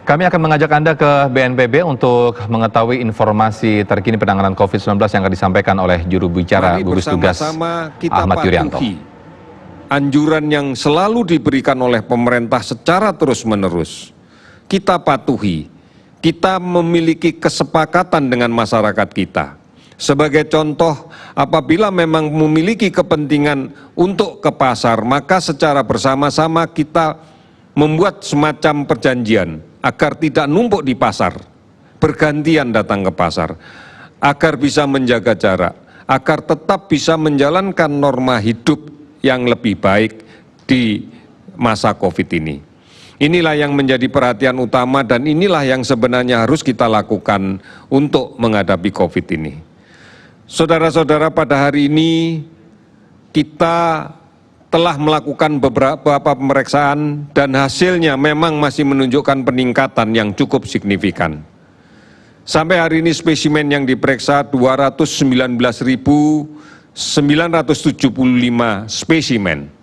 Kami akan mengajak Anda ke BNPB untuk mengetahui informasi terkini penanganan COVID-19 yang akan disampaikan oleh juru bicara gugus tugas Ahmad Yuryanto. Anjuran yang selalu diberikan oleh pemerintah secara terus-menerus, kita patuhi. Kita memiliki kesepakatan dengan masyarakat kita. Sebagai contoh, apabila memang memiliki kepentingan untuk ke pasar, maka secara bersama-sama kita membuat semacam perjanjian agar tidak numpuk di pasar, bergantian datang ke pasar, agar bisa menjaga jarak, agar tetap bisa menjalankan norma hidup yang lebih baik di masa COVID ini. Inilah yang menjadi perhatian utama dan inilah yang sebenarnya harus kita lakukan untuk menghadapi COVID ini. Saudara-saudara, pada hari ini kita telah melakukan beberapa pemeriksaan dan hasilnya memang masih menunjukkan peningkatan yang cukup signifikan. Sampai hari ini spesimen yang diperiksa 219.975 spesimen.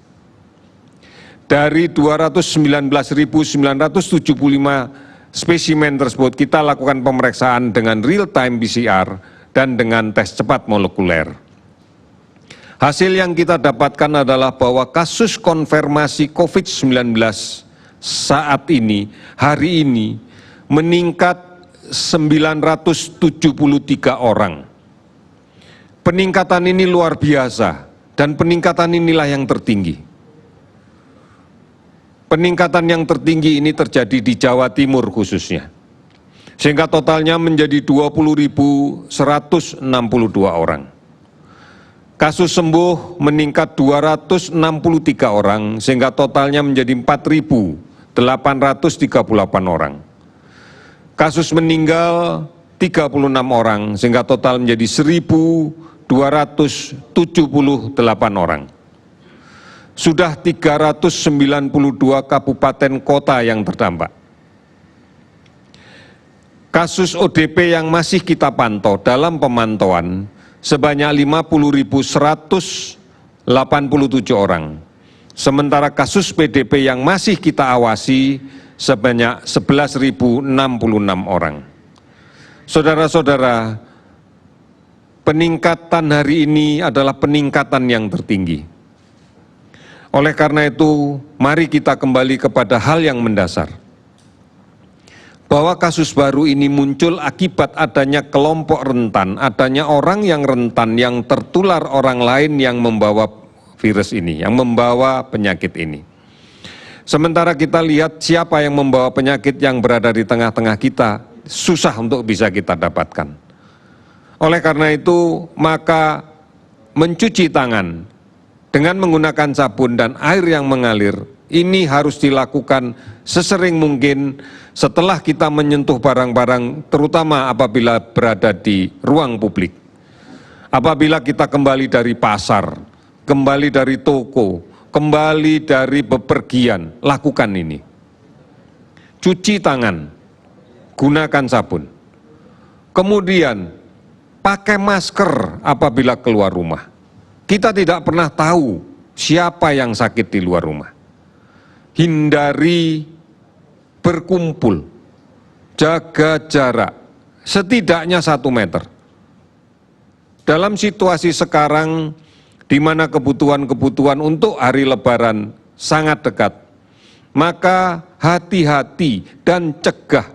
Dari 219.975 spesimen tersebut kita lakukan pemeriksaan dengan real-time PCR dan dengan tes cepat molekuler. Hasil yang kita dapatkan adalah bahwa kasus konfirmasi COVID-19 saat ini, hari ini, meningkat 973 orang. Peningkatan ini luar biasa dan peningkatan inilah yang tertinggi. Peningkatan yang tertinggi ini terjadi di Jawa Timur khususnya. Sehingga totalnya menjadi 20.162 orang. Kasus sembuh meningkat 263 orang sehingga totalnya menjadi 4.838 orang. Kasus meninggal 36 orang sehingga total menjadi 1.278 orang. Sudah 392 kabupaten kota yang terdampak. Kasus ODP yang masih kita pantau dalam pemantauan sebanyak 50.187 orang. Sementara kasus PDP yang masih kita awasi sebanyak 11.066 orang. Saudara-saudara, peningkatan hari ini adalah peningkatan yang tertinggi. Oleh karena itu, mari kita kembali kepada hal yang mendasar. Bahwa kasus baru ini muncul akibat adanya kelompok rentan, adanya orang yang rentan yang tertular orang lain yang membawa virus ini, yang membawa penyakit ini. Sementara kita lihat siapa yang membawa penyakit yang berada di tengah-tengah kita, susah untuk bisa kita dapatkan. Oleh karena itu, maka mencuci tangan dengan menggunakan sabun dan air yang mengalir, ini harus dilakukan sesering mungkin setelah kita menyentuh barang-barang, terutama apabila berada di ruang publik. Apabila kita kembali dari pasar, kembali dari toko, kembali dari bepergian, lakukan ini. Cuci tangan, gunakan sabun. Kemudian, pakai masker apabila keluar rumah. Kita tidak pernah tahu siapa yang sakit di luar rumah. Hindari berkumpul, jaga jarak, setidaknya 1 meter. Dalam situasi sekarang, di mana kebutuhan-kebutuhan untuk hari Lebaran sangat dekat, maka hati-hati dan cegah.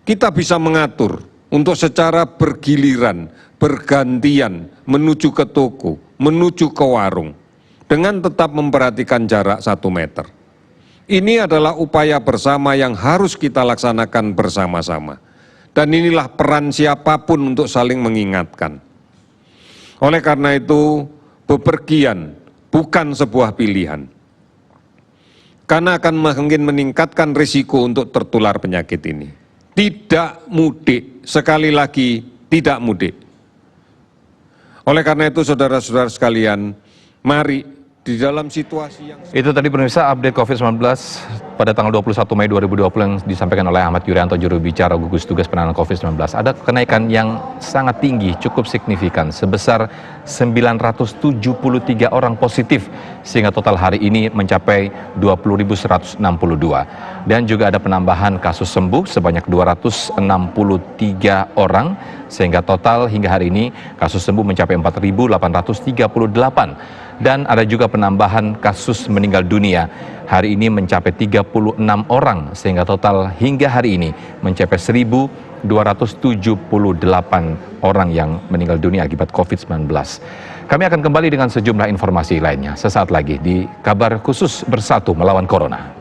Kita bisa mengatur untuk secara bergiliran, bergantian menuju ke toko, menuju ke warung, dengan tetap memperhatikan jarak 1 meter. Ini adalah upaya bersama yang harus kita laksanakan bersama-sama. Dan inilah peran siapapun untuk saling mengingatkan. Oleh karena itu, bepergian bukan sebuah pilihan. Karena akan makin meningkatkan risiko untuk tertular penyakit ini. Tidak mudik, sekali lagi tidak mudik. Oleh karena itu, saudara-saudara sekalian, mari di dalam situasi yang... Itu tadi pemirsa update COVID-19 pada tanggal 21 Mei 2020 yang disampaikan oleh Ahmad Yuryanto, juru bicara gugus tugas penanganan COVID-19. Ada kenaikan yang sangat tinggi, cukup signifikan, sebesar 973 orang positif, sehingga total hari ini mencapai 20.162. Dan juga ada penambahan kasus sembuh sebanyak 263 orang, sehingga total hingga hari ini kasus sembuh mencapai 4.838. Dan ada juga penambahan kasus meninggal dunia. Hari ini mencapai 36 orang, sehingga total hingga hari ini mencapai 1.278 orang yang meninggal dunia akibat COVID-19. Kami akan kembali dengan sejumlah informasi lainnya sesaat lagi di Kabar Khusus Bersatu Melawan Corona.